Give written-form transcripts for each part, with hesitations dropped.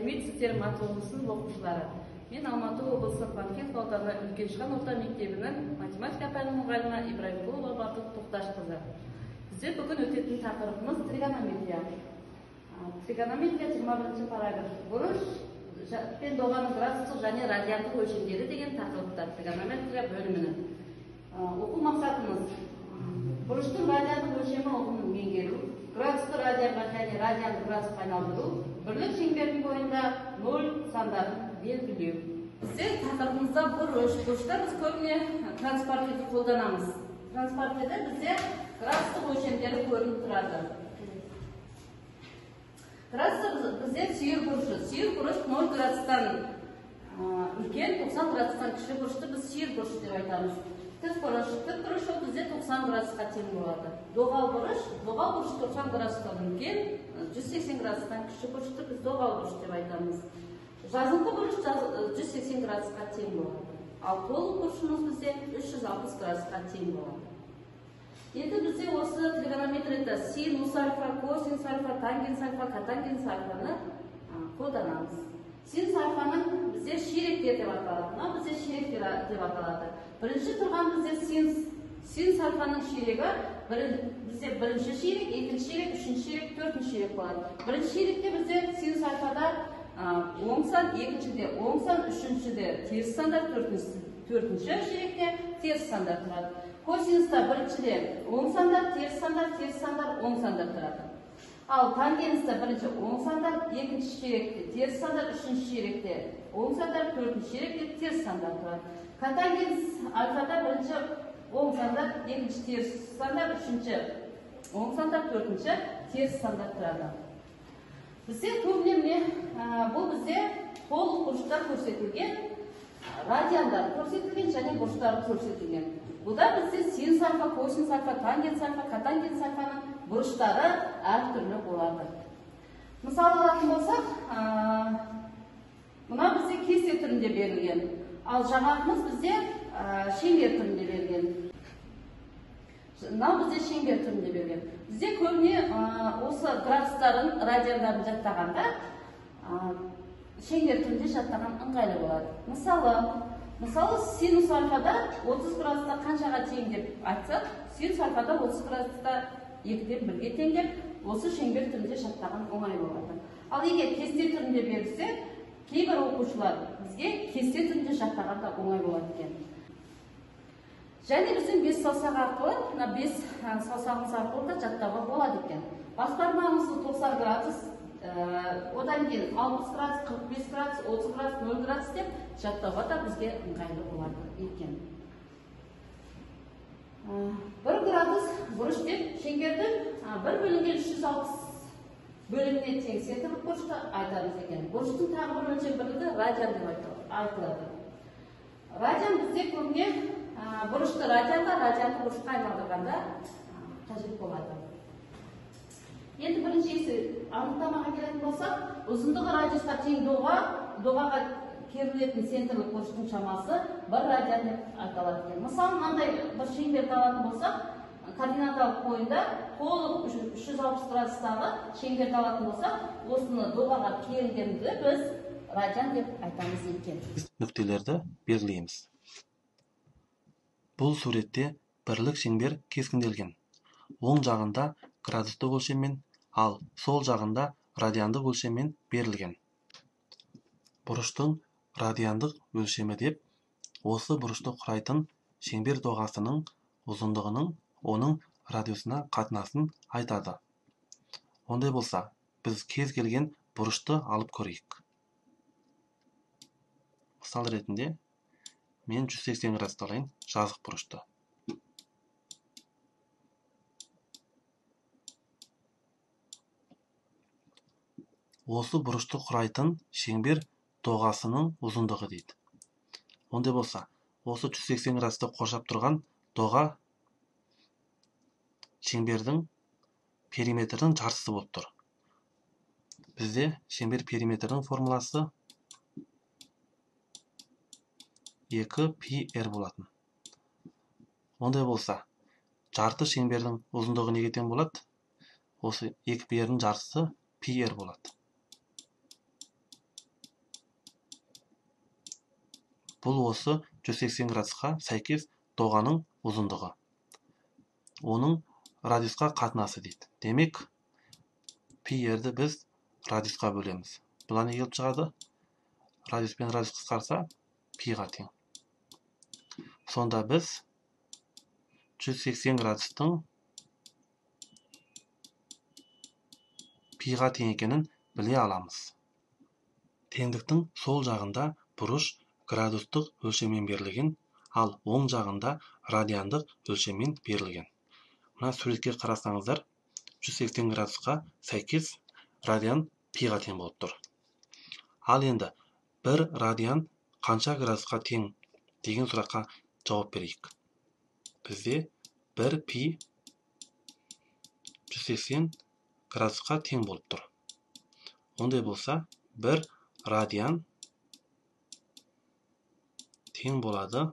Сіздердің атолысының оқушылары. Мен Алматы облысы Панфилов ауданы Үлкеншіқан орта мектебінің математика пәні мұғалімі Ибрагимова Бақыт Тоқташқызы. Бізде бүгін өтетін тақырыбымыз тригонометрия. Тригонометрия 21 параграф. Бұрыш пен доғаның градустық және радиандық өлшемдері деген тақырыптар тригонометрия бөлімінің. Оқу мақсатымыз бұрыштың радиандық өлшемі ұғымын меңгеру, градусты радианға және радианды градусқа айналдыру, бірлік шеңбердің бойында 0 сандарын белгілеу. Бізде тақырыбымызда бұрышта біз көбіне транспортиді қолданамыз. Транспортиде бізде градустық өлшемдері көрініп тұрады. Градусты бізде сүйір бұрышы. Сүйір бұрыш 0 градустан үлкен, 90 градустан кіші бұрышты біз сүйір бұрыш деп айтамыз. Тік бұрыш бізде 90 градусқа тең болады. Доғал бұрыш 90 градустан үлкен, 180 градустан кіші бұрышты біз доғал бұрыш деп айтамыз. Жазыңқы бұрыш 180 градусқа тең болады. Ал толық бұрышымыз бізде 360 градусқа тең болады. Енді бізде осы тригонометрияда синус альфа, косинус альфа, тангенс альфа, котангенс альфаны қолданамыз. Синус альфаның бізде ширектер деп аталады. Бізде ширектер деп аталады. Бірінші тұрған бізде синус альфаның ширегі бізде бірінші ширек, екінші ширек, үшінші ширек, төртінші ширек болады. Бірінші ширекте бізде синус альфада оң сан, екіншіде оң сан, үшіншіде теріс сандар, төртінші ширекте теріс сандар тұрады. Косинуста біріншіде оң сандар, теріс сандар, оң сандар тұрады. Ал тангенста бірінші оң сандар, екінші ширекте теріс сандар, үшінші ширекте оң сандар, төртінші ширекте теріс сандар тұрады. Котангенс альфада бірінші оң сандар, екінші теріс сандар, үшінші оң сандар, төртінші теріс сандар тұрады. Бізде көбіне бұл бізде толық бұрыштар көрсетілген, радиандар көрсетілген және бұрыштар көрсетілген. Бұда бізде синус альфа, косинус альфа, тангенс альфа, котангенс альфаның бұрыштары әртүрлі болады. Мысал алатын болсақ, мына бізде кесте түрінде берілген. Ал жаңағымыз бізде шеңбер түрінде берген. Мынау бізде шеңбер түрінде берген. Бізде көбіне осы градустарын, радиандарын жаттағанда шеңбер түрінде жаттаған ыңғайлы болады. Мысалы синус альфада 30 градуста қаншаға тең деп айтсақ, синус альфада 30 градуста 2-ден 1-ге тең деп, осы шеңбер түрінде жаттаған оңай болады. Ал егер кесте түрінде берілсе, кейбір оқушылар бізге кесте түрінде жаттағанда оңай болады екен. Және біздің 5 саусақ арқылы, 5 саусағымыз арқылы да жаттауға болады екен. Бас бармағымызды 90 градус, одан кейін 60 градус, 45 градус, 30 градус, 0 градус деп жаттауға да бізге ыңғайлы болады екен. 1 градус бұрыш деп шеңбердің 1 бөлінген 360 бөліміне тең центрлік бұрышты айтамыз екен. Бұрыштың тағы бір өлшем бірлігі радиан деп айтылады. Радиан бізде көбіне бұрышты радианға, радианды бұрышқа айналдырғанда қажет болады. Енді біріншісі анықтамаға келетін болсақ, ұзындығы радиусқа тең доғаға керілетін центрлік бұрыштың шамасы 1 радиан деп аталады екен. Мысалы, мынандай бір шеңберді алатын болсақ, координаталық бойында толық 360 градустағы шеңберді алатын болсақ, осыны доғаға керілгенді біз радиан деп айтамыз екен. Нүктелерді белгілейміз. Бұл суретте бірлік шеңбер кескінделген. Оң жағында градустық өлшеммен, ал сол жағында радиандық өлшеммен берілген. Бұрыштың радиандық өлшемі деп, осы бұрышты құрайтын шеңбер доғасының ұзындығының оның радиусына қатынасын айтады. Ондай болса, біз кез келген бұрышты алып көрейік. Мысал ретінде, мен 180 градус алайын жазық бұрышты. Осы бұрышты құрайтын шеңбер доғасының ұзындығы дейді. Ондай болса, осы 180 градусты қоршап тұрған доға шеңбердің периметрдің жартысы болып тұр. Бізде шеңбер периметрдің формуласы 2πr болатын. Ондай болса, жарты шеңбердің ұзындығы неге тең болады? Осы 2πr-дің жартысы πr болады. Бұл осы 180 градусқа сәйкес доғаның ұзындығы. Оның радиусқа қатынасы дейді. Демек, пи-рді біз радиусқа бөлеміз. Бұлар не келіп шығады? Радиус пен радиус қысқарса, пиға тең. Сонда біз 180 градустың пиға тең екенін біле аламыз. Теңдіктің сол жағында бұрыш градустық өлшеммен берілген, ал оң жағында радиандық өлшеммен берілген. Мына суретке қарасаңыздар, 180 градусқа сәйкес радиан пиға тең болып тұр. Ал енді 1 радиан қанша градусқа тең деген сұраққа жауап берейік. Бізде 1 пи 180 градусқа тең болып тұр. Ондай болса, 1 радиан тең болады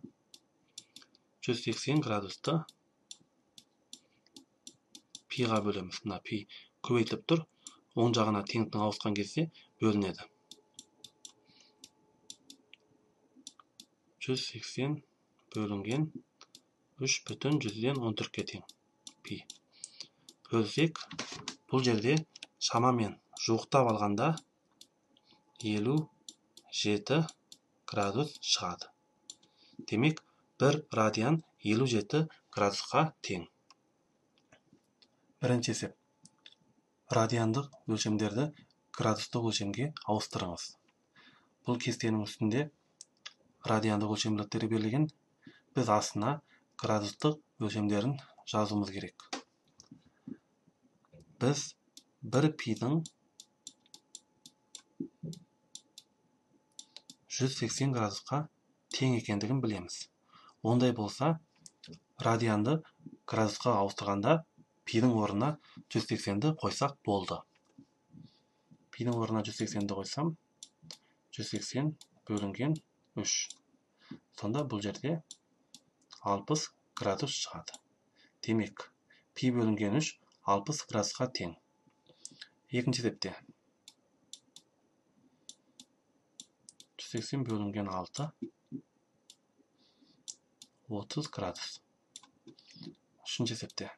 180 градусты пиға бөлеміз. Мына пи көбейтіліп тұр. Оң жағына теңдіктің ауысқан кезде бөлінеді. 180 бөлінген 3,14-ке тең пи. Бөлсек, бұл жерде шамамен жуықтап алғанда 57 градус шығады. Демек, 1 радиан 57 градусқа тең. Бірінші есеп. Радиандық өлшемдерді градустық өлшемге ауыстырыңыз. Бұл кестенің үстінде радиандық өлшемдіктері берілген. Біз астына градустық өлшемдерін жазуымыз керек. Біз 1 пидің 180 градусқа тең екендігін білеміз. Ондай болса, радианды градусқа ауыстырғанда пидің орнына 180-ді қойсақ болды. Пидің орнына 180-ді қойсам, 180 бөлінген 3. Сонда бұл жерде 60 градус шығады. Демек, пи бөлінген 3 60 градусқа тең. Екінші есепте 180 бөлінген 6 30 градус. Үшінші есепте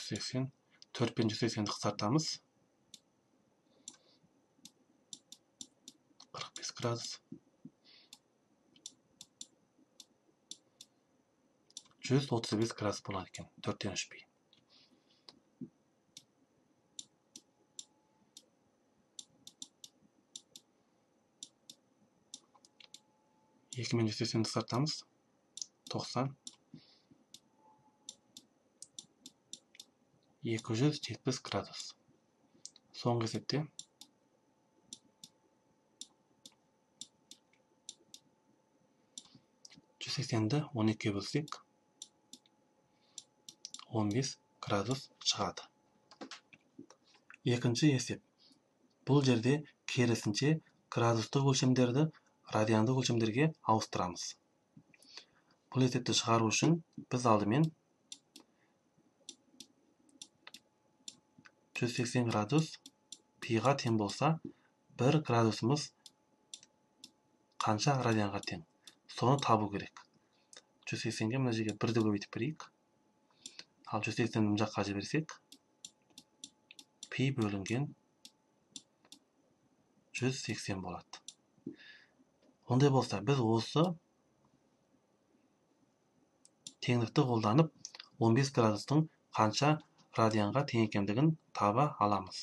180, 4 пен 180-ді қысқартамыз. 45 градус. 135 градус болады екен. 4-тен 3 пи. Екі мен 180-ді қысқартамыз. 90. 270 градус. Соңғы есепте 180-ді 12-ге бөлсек 15 градус шығады. Екінші есеп. Бұл жерде керісінше градустық өлшемдерді радиандық өлшемдерге ауыстырамыз. Бұл есепті шығару үшін біз алдымен 180 градус пиға тең болса, 1 градусымыз қанша радианға тең? Соны табу керек. 180-ге мына жерге 1-ді көбейтіп берейік. Ал 180-ді мына жаққа жіберсек, пи бөлінген 180 болады. Ондай болса, біз осы теңдікті қолданып 15 градустың қанша радианға тең екендігін таба аламыз.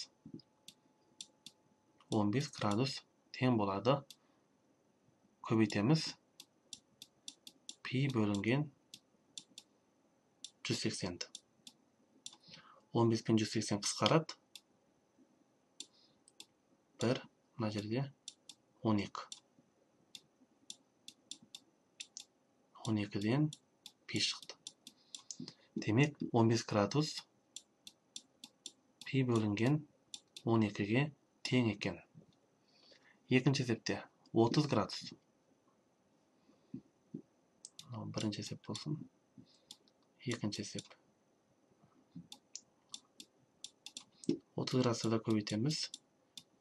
15 градус тең болады. Көбейтеміз. Пи бөлінген 180-ді. 15 пен 180 қысқарады. 1, мына жерде 12. 12-ден пи шықты. Демек, 15 градус пи бөлінген 12-ге тең екен. Екінші есепте 30 градус. Бірінші есеп болсын. Екінші есеп. 30 градусты да көбейтеміз.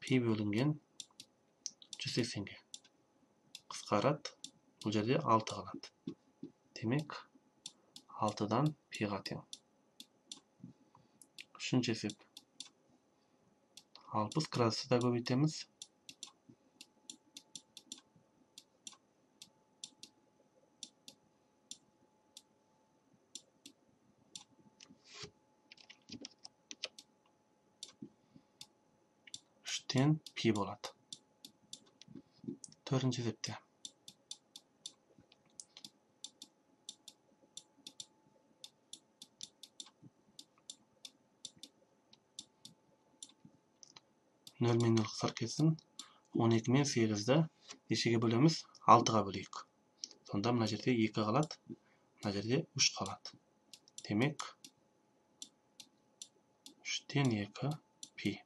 пи бөлінген 180-ге қысқарады. Бұл жерде 6 қалады. Демек, 6-дан пиға тең. Үшінші есеп. 60 градусты да көбейтеміз. Үштен пи болады. Төртінші есепте. Нөл мен нөл қысар кетсін. 12 мен 8-ді нешеге бөлеміз? 6-ға бөлейік. Сонда мына жерде 2 қалады, мына жерде 3 қалады. Демек, 3-тен 2 пи.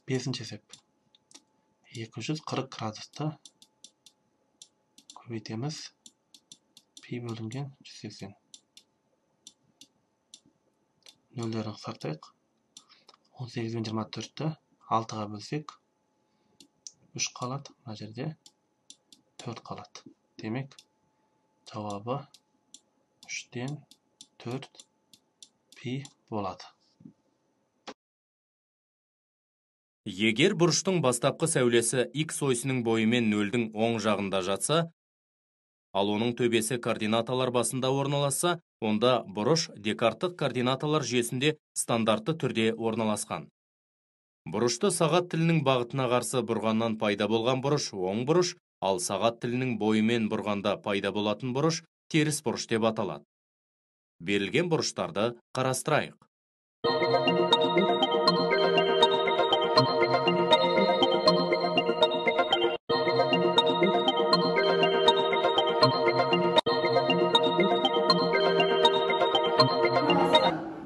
Бесінші есеп. 240 градусты көбейтеміз. Пи бөлінген 180. Нөлдерін қысартайық. 18 мен 24-ті 6-ға бөлсек 3 қалады, мына жерде 4 қалады. Демек, жауабы 3-тен 4 пи болады. Егер бұрыштың бастапқы сәулесі X осінің бойымен нөлдің оң жағында жатса, ал оның төбесі координаталар басында орналасса, онда бұрыш Декарттық координаталар жүйесінде стандартты түрде орналасқан. Бұрышты сағат тілінің бағытына қарсы бұрғаннан пайда болған бұрыш оң бұрыш, ал сағат тілінің бойымен бұрғанда пайда болатын бұрыш теріс бұрыш деп аталады. Берілген бұрыштарды қарастырайық.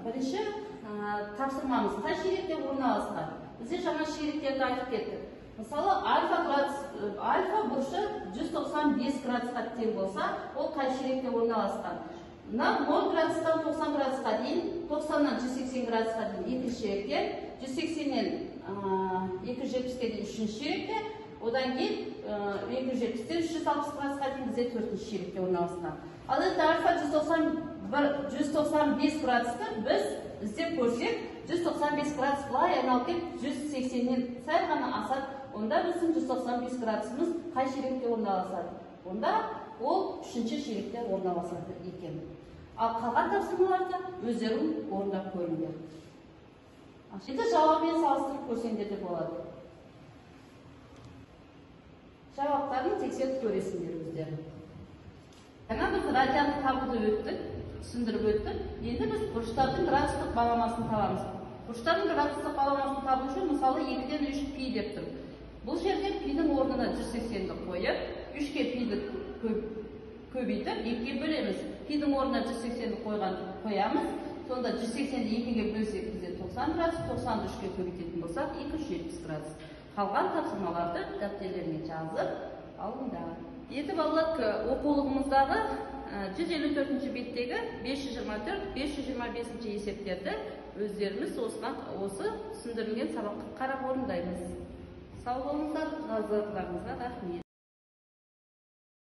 Бірінші тапсырмамыз қай ширекте орналасқан? Бізде жаңа ширектерді айтып кеттік. Мысалы, альфа бұрышы 195 градусқа тең болса, ол қай ширекте орналасқан? Мына 0 градустан 90 градусқа дейін, 90-нан 180 градусқа дейін екінші ширекте, 180-нен 270-ге дейін үшінші ширекте, одан кейін 270-тен 360 градусқа дейін бізде төртінші ширекте орналасқан. Ал енді альфа 195 градусты біз іздеп көрсек, 195 градус былай айналып кетіп 180-нен сәл ғана асады. Онда біздің 195 градусымыз қай ширекте орналасады? Онда ол үшінші ширекте орналасады екен. Ал қалған тапсырмаларды өздерің орындап көріңдер. Енді жауабымен салыстырып көрсеңдер де болады. Жауаптарын тексеріп көресіңдер өздерің. Жаңа біз радианды табуды өттік, түсіндіріп өттік. Енді біз бұрыштардың градустық баламасын табамыз. Бұрыштардың градустық баламасын табу үшін мысалы 2-ден 3 пи деп тұр. Бұл жерде пидің орнына 180-ді қойып, 3-ке пиді көбейтіп, 2-ге бөлеміз. Пидің орнына 180-ді қоямыз. Сонда 180-ді 2-ге бөлсек бізде 90 градус, 90-ды 3-ке көбейтетін болсақ 270 градус. Қалған тапсырмаларды дәптерлеріңе жазып алыңдар. Енді балалар оқулығымыздағы 154-ші беттегі 524-525 есептерді өздеріміз осы түсіндірілген сабаққа қарап орындаймыз. Сау болыңыздар, назарларыңызға рахмет.